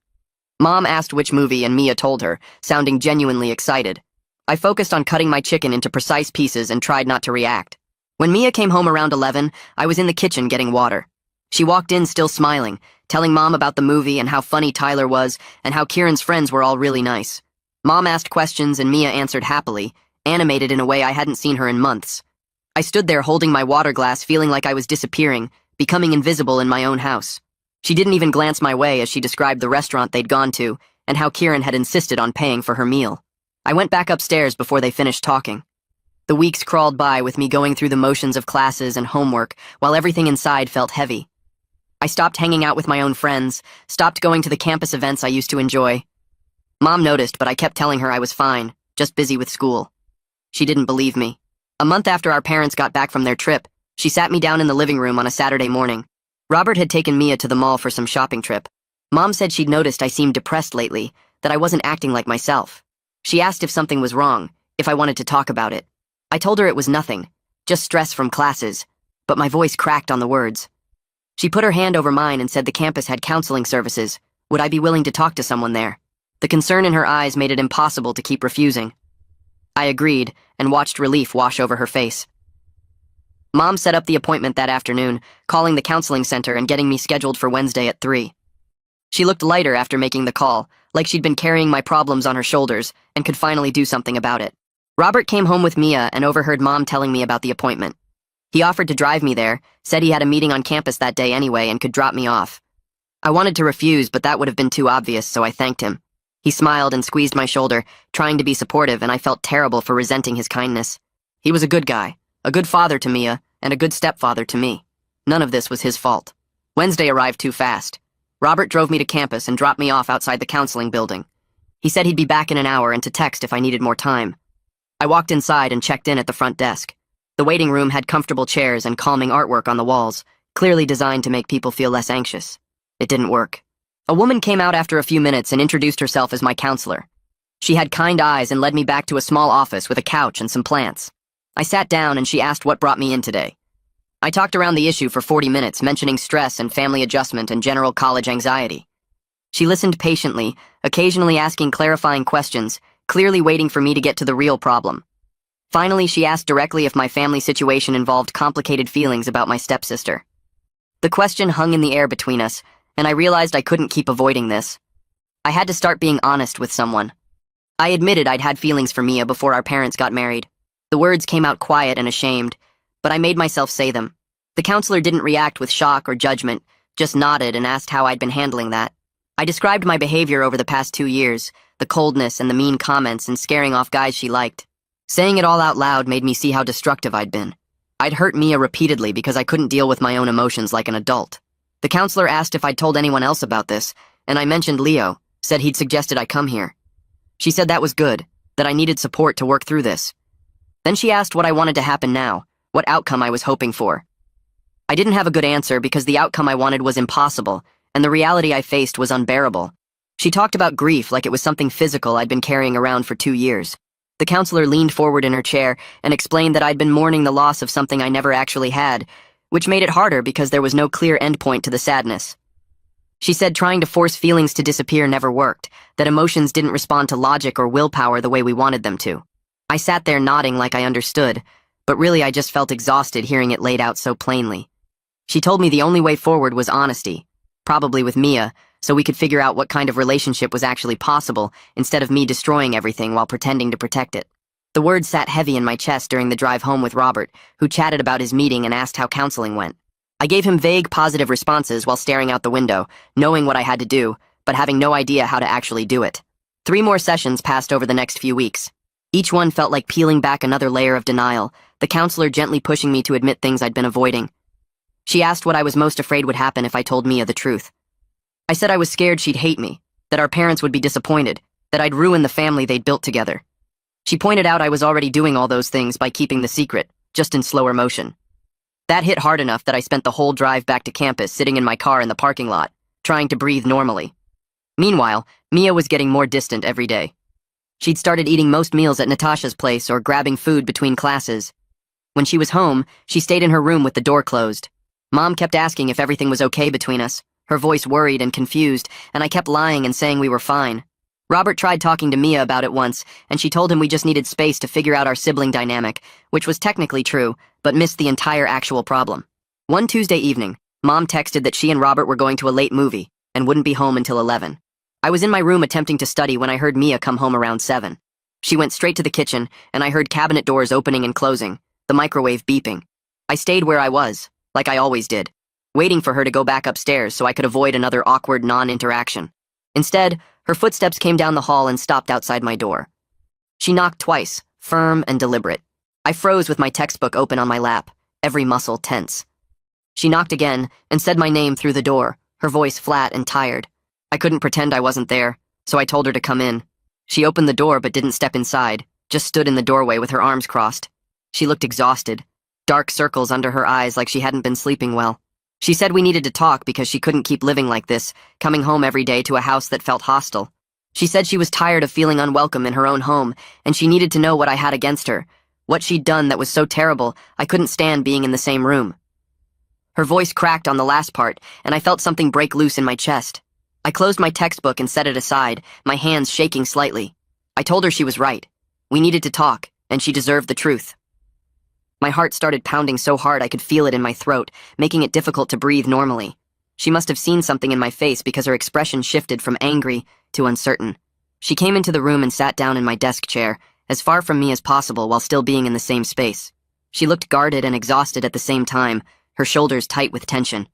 Mom asked which movie and Mia told her, sounding genuinely excited. I focused on cutting my chicken into precise pieces and tried not to react. When Mia came home around 11, I was in the kitchen getting water. She walked in still smiling, telling Mom about the movie and how funny Tyler was and how Kieran's friends were all really nice. Mom asked questions and Mia answered happily, animated in a way I hadn't seen her in months. I stood there holding my water glass feeling like I was disappearing, becoming invisible in my own house. She didn't even glance my way as she described the restaurant they'd gone to and how Kieran had insisted on paying for her meal. I went back upstairs before they finished talking. The weeks crawled by with me going through the motions of classes and homework while everything inside felt heavy. I stopped hanging out with my own friends, stopped going to the campus events I used to enjoy. Mom noticed, but I kept telling her I was fine, just busy with school. She didn't believe me. A month after our parents got back from their trip, she sat me down in the living room on a Saturday morning. Robert had taken Mia to the mall for some shopping trip. Mom said she'd noticed I seemed depressed lately, that I wasn't acting like myself. She asked if something was wrong, if I wanted to talk about it. I told her it was nothing, just stress from classes, but my voice cracked on the words. She put her hand over mine and said the campus had counseling services. Would I be willing to talk to someone there? The concern in her eyes made it impossible to keep refusing. I agreed and watched relief wash over her face. Mom set up the appointment that afternoon, calling the counseling center and getting me scheduled for Wednesday at 3. She looked lighter after making the call, like she'd been carrying my problems on her shoulders and could finally do something about it. Robert came home with Mia and overheard Mom telling me about the appointment. He offered to drive me there, said he had a meeting on campus that day anyway and could drop me off. I wanted to refuse, but that would have been too obvious, so I thanked him. He smiled and squeezed my shoulder, trying to be supportive, and I felt terrible for resenting his kindness. He was a good guy, a good father to Mia, and a good stepfather to me. None of this was his fault. Wednesday arrived too fast. Robert drove me to campus and dropped me off outside the counseling building. He said he'd be back in an hour and to text if I needed more time. I walked inside and checked in at the front desk. The waiting room had comfortable chairs and calming artwork on the walls, clearly designed to make people feel less anxious. It didn't work. A woman came out after a few minutes and introduced herself as my counselor. She had kind eyes and led me back to a small office with a couch and some plants. I sat down and she asked what brought me in today. I talked around the issue for 40 minutes, mentioning stress and family adjustment and general college anxiety. She listened patiently, occasionally asking clarifying questions, clearly waiting for me to get to the real problem. Finally, she asked directly if my family situation involved complicated feelings about my stepsister. The question hung in the air between us, and I realized I couldn't keep avoiding this. I had to start being honest with someone. I admitted I'd had feelings for Mia before our parents got married. The words came out quiet and ashamed, but I made myself say them. The counselor didn't react with shock or judgment, just nodded and asked how I'd been handling that. I described my behavior over the past 2 years, the coldness and the mean comments and scaring off guys she liked. Saying it all out loud made me see how destructive I'd been. I'd hurt Mia repeatedly because I couldn't deal with my own emotions like an adult. The counselor asked if I'd told anyone else about this, and I mentioned Leo, said he'd suggested I come here. She said that was good, that I needed support to work through this. Then she asked what I wanted to happen now, what outcome I was hoping for. I didn't have a good answer because the outcome I wanted was impossible, and the reality I faced was unbearable. She talked about grief like it was something physical I'd been carrying around for 2 years. The counselor leaned forward in her chair and explained that I'd been mourning the loss of something I never actually had, which made it harder because there was no clear endpoint to the sadness. She said trying to force feelings to disappear never worked, that emotions didn't respond to logic or willpower the way we wanted them to. I sat there nodding like I understood, but really I just felt exhausted hearing it laid out so plainly. She told me the only way forward was honesty, probably with Mia, so we could figure out what kind of relationship was actually possible instead of me destroying everything while pretending to protect it. The words sat heavy in my chest during the drive home with Robert, who chatted about his meeting and asked how counseling went. I gave him vague positive responses while staring out the window, knowing what I had to do, but having no idea how to actually do it. 3 more sessions passed over the next few weeks. Each one felt like peeling back another layer of denial, the counselor gently pushing me to admit things I'd been avoiding. She asked what I was most afraid would happen if I told Mia the truth. I said I was scared she'd hate me, that our parents would be disappointed, that I'd ruin the family they'd built together. She pointed out I was already doing all those things by keeping the secret, just in slower motion. That hit hard enough that I spent the whole drive back to campus sitting in my car in the parking lot, trying to breathe normally. Meanwhile, Mia was getting more distant every day. She'd started eating most meals at Natasha's place or grabbing food between classes. When she was home, she stayed in her room with the door closed. Mom kept asking if everything was okay between us, her voice worried and confused, and I kept lying and saying we were fine. Robert tried talking to Mia about it once, and she told him we just needed space to figure out our sibling dynamic, which was technically true, but missed the entire actual problem. One Tuesday evening, Mom texted that she and Robert were going to a late movie and wouldn't be home until 11. I was in my room attempting to study when I heard Mia come home around 7. She went straight to the kitchen, and I heard cabinet doors opening and closing, the microwave beeping. I stayed where I was, like I always did, waiting for her to go back upstairs so I could avoid another awkward non-interaction. Instead, her footsteps came down the hall and stopped outside my door. She knocked twice, firm and deliberate. I froze with my textbook open on my lap, every muscle tense. She knocked again and said my name through the door, her voice flat and tired. I couldn't pretend I wasn't there, so I told her to come in. She opened the door but didn't step inside, just stood in the doorway with her arms crossed. She looked exhausted, dark circles under her eyes like she hadn't been sleeping well. She said we needed to talk because she couldn't keep living like this, coming home every day to a house that felt hostile. She said she was tired of feeling unwelcome in her own home, and she needed to know what I had against her, what she'd done that was so terrible I couldn't stand being in the same room. Her voice cracked on the last part, and I felt something break loose in my chest. I closed my textbook and set it aside, my hands shaking slightly. I told her she was right. We needed to talk, and she deserved the truth. My heart started pounding so hard I could feel it in my throat, making it difficult to breathe normally. She must have seen something in my face because her expression shifted from angry to uncertain. She came into the room and sat down in my desk chair, as far from me as possible while still being in the same space. She looked guarded and exhausted at the same time, her shoulders tight with tension.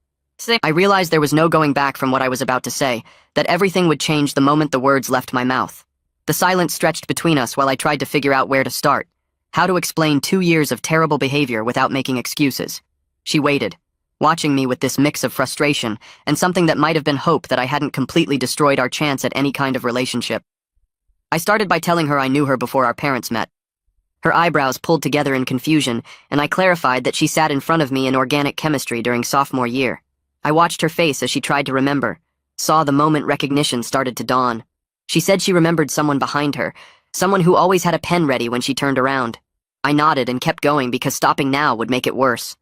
I realized there was no going back from what I was about to say, that everything would change the moment the words left my mouth. The silence stretched between us while I tried to figure out where to start. How to explain 2 years of terrible behavior without making excuses. She waited, watching me with this mix of frustration and something that might have been hope that I hadn't completely destroyed our chance at any kind of relationship. I started by telling her I knew her before our parents met. Her eyebrows pulled together in confusion, and I clarified that she sat in front of me in organic chemistry during sophomore year. I watched her face as she tried to remember, saw the moment recognition started to dawn. She said she remembered someone behind her, someone who always had a pen ready when she turned around. I nodded and kept going because stopping now would make it worse.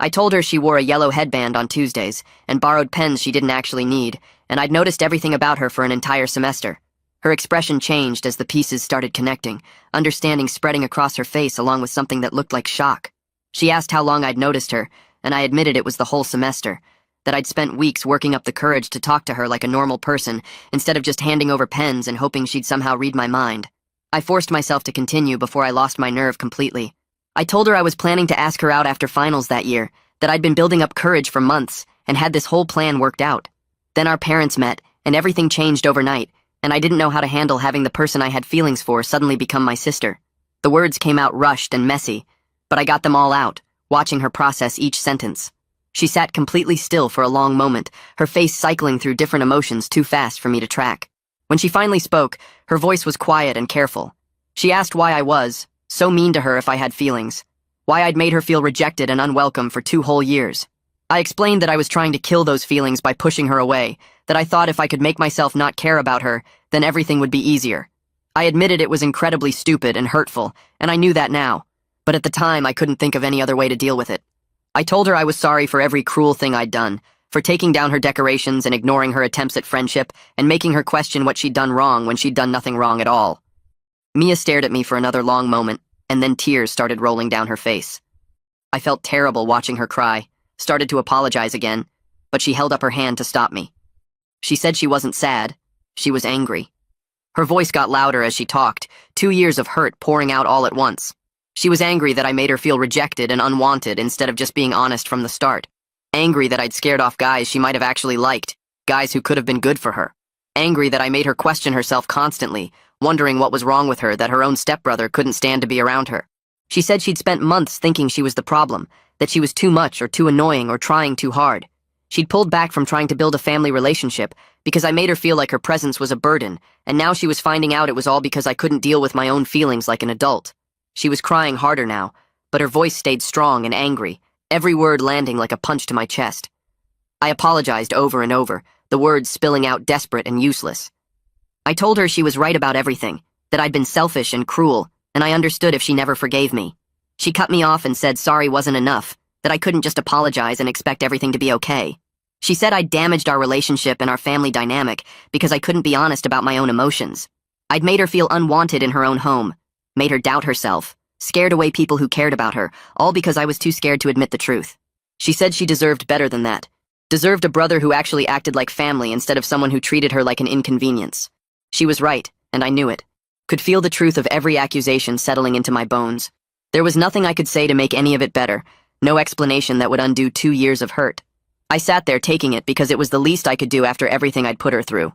I told her she wore a yellow headband on Tuesdays and borrowed pens she didn't actually need, and I'd noticed everything about her for an entire semester. Her expression changed as the pieces started connecting, understanding spreading across her face along with something that looked like shock. She asked how long I'd noticed her, and I admitted it was the whole semester, that I'd spent weeks working up the courage to talk to her like a normal person instead of just handing over pens and hoping she'd somehow read my mind. I forced myself to continue before I lost my nerve completely. I told her I was planning to ask her out after finals that year, that I'd been building up courage for months and had this whole plan worked out. Then our parents met, and everything changed overnight, and I didn't know how to handle having the person I had feelings for suddenly become my sister. The words came out rushed and messy, but I got them all out, watching her process each sentence. She sat completely still for a long moment, her face cycling through different emotions too fast for me to track. When she finally spoke, her voice was quiet and careful. She asked why I was so mean to her if I had feelings, why I'd made her feel rejected and unwelcome for 2 whole years. I explained that I was trying to kill those feelings by pushing her away, that I thought if I could make myself not care about her, then everything would be easier. I admitted it was incredibly stupid and hurtful, and I knew that now, but at the time I couldn't think of any other way to deal with it. I told her I was sorry for every cruel thing I'd done, for taking down her decorations and ignoring her attempts at friendship and making her question what she'd done wrong when she'd done nothing wrong at all. Mia stared at me for another long moment, and then tears started rolling down her face. I felt terrible watching her cry, started to apologize again, but she held up her hand to stop me. She said she wasn't sad, she was angry. Her voice got louder as she talked, 2 years of hurt pouring out all at once. She was angry that I made her feel rejected and unwanted instead of just being honest from the start. Angry that I'd scared off guys she might have actually liked, guys who could have been good for her. Angry that I made her question herself constantly, wondering what was wrong with her that her own stepbrother couldn't stand to be around her. She said she'd spent months thinking she was the problem, that she was too much or too annoying or trying too hard. She'd pulled back from trying to build a family relationship because I made her feel like her presence was a burden, and now she was finding out it was all because I couldn't deal with my own feelings like an adult. She was crying harder now, but her voice stayed strong and angry, every word landing like a punch to my chest. I apologized over and over, the words spilling out desperate and useless. I told her she was right about everything, that I'd been selfish and cruel, and I understood if she never forgave me. She cut me off and said sorry wasn't enough, that I couldn't just apologize and expect everything to be okay. She said I'd damaged our relationship and our family dynamic because I couldn't be honest about my own emotions. I'd made her feel unwanted in her own home, made her doubt herself, scared away people who cared about her, all because I was too scared to admit the truth. She said she deserved better than that, deserved a brother who actually acted like family instead of someone who treated her like an inconvenience. She was right, and I knew it. Could feel the truth of every accusation settling into my bones. There was nothing I could say to make any of it better, no explanation that would undo 2 years of hurt. I sat there taking it because it was the least I could do after everything I'd put her through.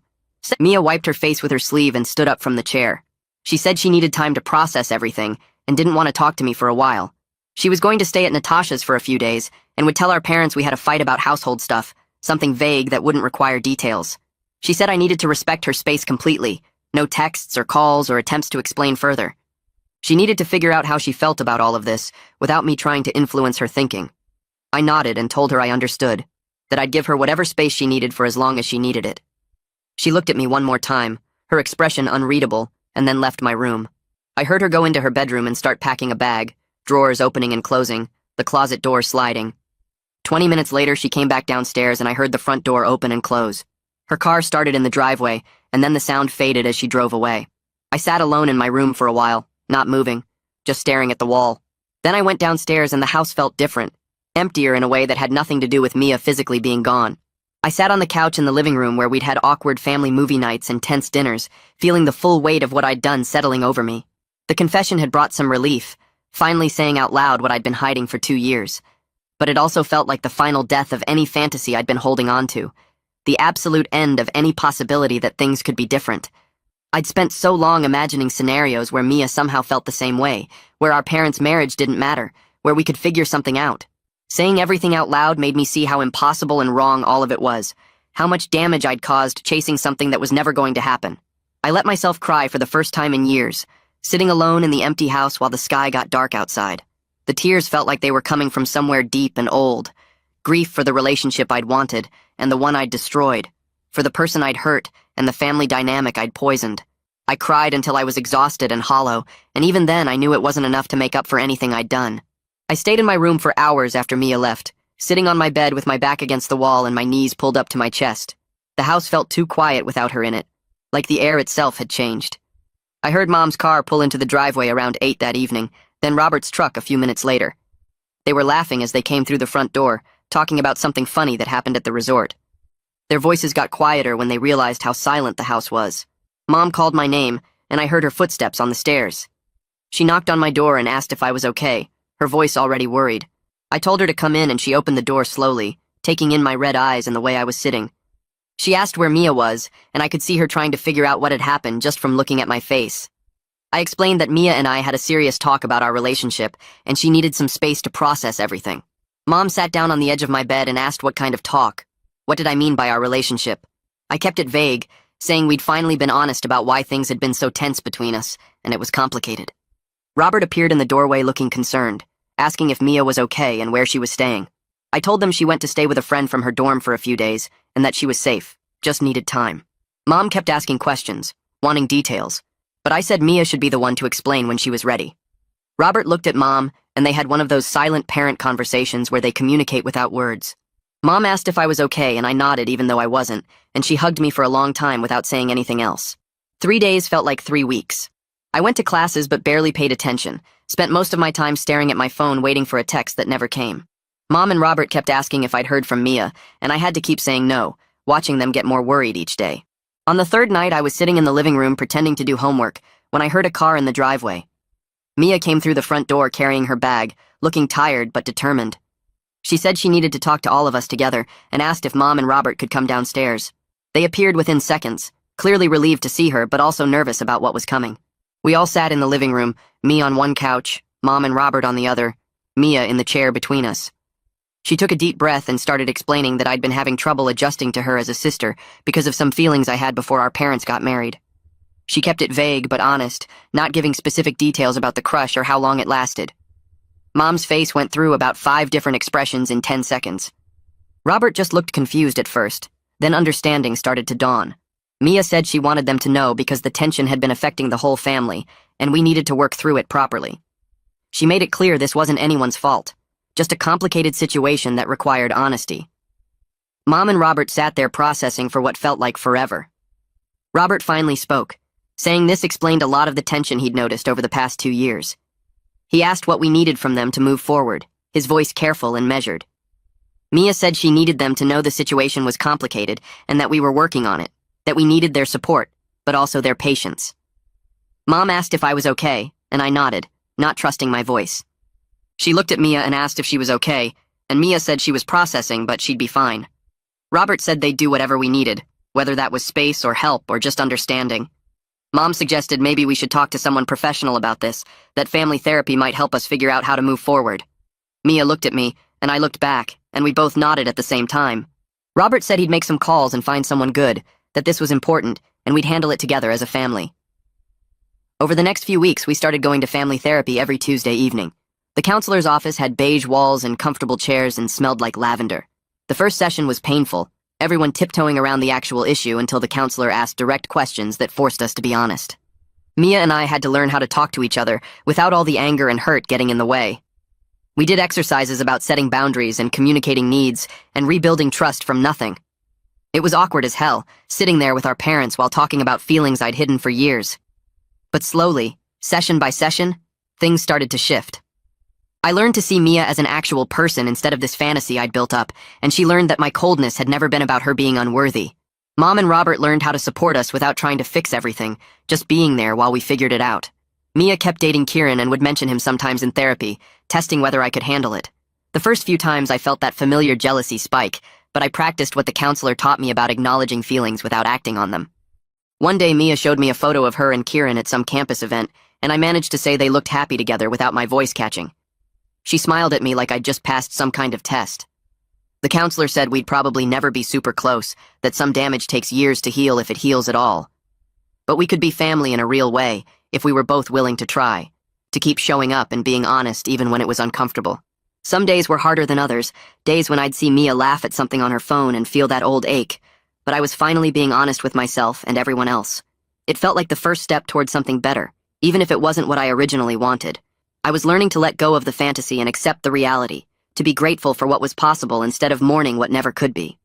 Mia wiped her face with her sleeve and stood up from the chair. She said she needed time to process everything and didn't want to talk to me for a while. She was going to stay at Natasha's for a few days and would tell our parents we had a fight about household stuff, something vague that wouldn't require details. She said I needed to respect her space completely, no texts or calls or attempts to explain further. She needed to figure out how she felt about all of this without me trying to influence her thinking. I nodded and told her I understood, that I'd give her whatever space she needed for as long as she needed it. She looked at me one more time, her expression unreadable, and then left my room. I heard her go into her bedroom and start packing a bag, drawers opening and closing, the closet door sliding. 20 minutes later, she came back downstairs and I heard the front door open and close. Her car started in the driveway, and then the sound faded as she drove away. I sat alone in my room for a while, not moving, just staring at the wall. Then I went downstairs and the house felt different, emptier in a way that had nothing to do with Mia physically being gone. I sat on the couch in the living room where we'd had awkward family movie nights and tense dinners, feeling the full weight of what I'd done settling over me. The confession had brought some relief, finally saying out loud what I'd been hiding for 2 years. But it also felt like the final death of any fantasy I'd been holding on to, the absolute end of any possibility that things could be different. I'd spent so long imagining scenarios where Mia somehow felt the same way, where our parents' marriage didn't matter, where we could figure something out. Saying everything out loud made me see how impossible and wrong all of it was, how much damage I'd caused chasing something that was never going to happen. I let myself cry for the first time in years, sitting alone in the empty house while the sky got dark outside. The tears felt like they were coming from somewhere deep and old. Grief for the relationship I'd wanted and the one I'd destroyed, for the person I'd hurt and the family dynamic I'd poisoned. I cried until I was exhausted and hollow, and even then I knew it wasn't enough to make up for anything I'd done. I stayed in my room for hours after Mia left, sitting on my bed with my back against the wall and my knees pulled up to my chest. The house felt too quiet without her in it, like the air itself had changed. I heard Mom's car pull into the driveway around 8 that evening, then Robert's truck a few minutes later. They were laughing as they came through the front door, talking about something funny that happened at the resort. Their voices got quieter when they realized how silent the house was. Mom called my name, and I heard her footsteps on the stairs. She knocked on my door and asked if I was okay, her voice already worried. I told her to come in and she opened the door slowly, taking in my red eyes and the way I was sitting. She asked where Mia was, and I could see her trying to figure out what had happened just from looking at my face. I explained that Mia and I had a serious talk about our relationship, and she needed some space to process everything. Mom sat down on the edge of my bed and asked what kind of talk. What did I mean by our relationship? I kept it vague, saying we'd finally been honest about why things had been so tense between us, and it was complicated. Robert appeared in the doorway looking concerned, asking if Mia was okay and where she was staying. I told them she went to stay with a friend from her dorm for a few days, and that she was safe, just needed time. Mom kept asking questions, wanting details, but I said Mia should be the one to explain when she was ready. Robert looked at Mom, and they had one of those silent parent conversations where they communicate without words. Mom asked if I was okay, and I nodded even though I wasn't, and she hugged me for a long time without saying anything else. 3 days felt like 3 weeks. I went to classes but barely paid attention, spent most of my time staring at my phone waiting for a text that never came. Mom and Robert kept asking if I'd heard from Mia, and I had to keep saying no, watching them get more worried each day. On the 3rd night, I was sitting in the living room pretending to do homework when I heard a car in the driveway. Mia came through the front door carrying her bag, looking tired but determined. She said she needed to talk to all of us together and asked if Mom and Robert could come downstairs. They appeared within seconds, clearly relieved to see her but also nervous about what was coming. We all sat in the living room, me on one couch, Mom and Robert on the other, Mia in the chair between us. She took a deep breath and started explaining that I'd been having trouble adjusting to her as a sister because of some feelings I had before our parents got married. She kept it vague but honest, not giving specific details about the crush or how long it lasted. Mom's face went through about 5 different expressions in 10 seconds. Robert just looked confused at first, then understanding started to dawn. Mia said she wanted them to know because the tension had been affecting the whole family, and we needed to work through it properly. She made it clear this wasn't anyone's fault, just a complicated situation that required honesty. Mom and Robert sat there processing for what felt like forever. Robert finally spoke, saying this explained a lot of the tension he'd noticed over the past 2 years. He asked what we needed from them to move forward, his voice careful and measured. Mia said she needed them to know the situation was complicated and that we were working on it, that we needed their support, but also their patience. Mom asked if I was okay, and I nodded, not trusting my voice. She looked at Mia and asked if she was okay, and Mia said she was processing, but she'd be fine. Robert said they'd do whatever we needed, whether that was space or help or just understanding. Mom suggested maybe we should talk to someone professional about this, that family therapy might help us figure out how to move forward. Mia looked at me, and I looked back, and we both nodded at the same time. Robert said he'd make some calls and find someone good, that this was important, and we'd handle it together as a family. Over the next few weeks, we started going to family therapy every Tuesday evening. The counselor's office had beige walls and comfortable chairs and smelled like lavender. The first session was painful, everyone tiptoeing around the actual issue until the counselor asked direct questions that forced us to be honest. Mia and I had to learn how to talk to each other without all the anger and hurt getting in the way. We did exercises about setting boundaries and communicating needs and rebuilding trust from nothing. It was awkward as hell, sitting there with our parents while talking about feelings I'd hidden for years. But slowly, session by session, things started to shift. I learned to see Mia as an actual person instead of this fantasy I'd built up, and she learned that my coldness had never been about her being unworthy. Mom and Robert learned how to support us without trying to fix everything, just being there while we figured it out. Mia kept dating Kieran and would mention him sometimes in therapy, testing whether I could handle it. The first few times I felt that familiar jealousy spike, but I practiced what the counselor taught me about acknowledging feelings without acting on them. One day Mia showed me a photo of her and Kieran at some campus event, and I managed to say they looked happy together without my voice catching. She smiled at me like I'd just passed some kind of test. The counselor said we'd probably never be super close, that some damage takes years to heal if it heals at all. But we could be family in a real way, if we were both willing to try, to keep showing up and being honest even when it was uncomfortable. Some days were harder than others, days when I'd see Mia laugh at something on her phone and feel that old ache, but I was finally being honest with myself and everyone else. It felt like the first step towards something better, even if it wasn't what I originally wanted. I was learning to let go of the fantasy and accept the reality, to be grateful for what was possible instead of mourning what never could be.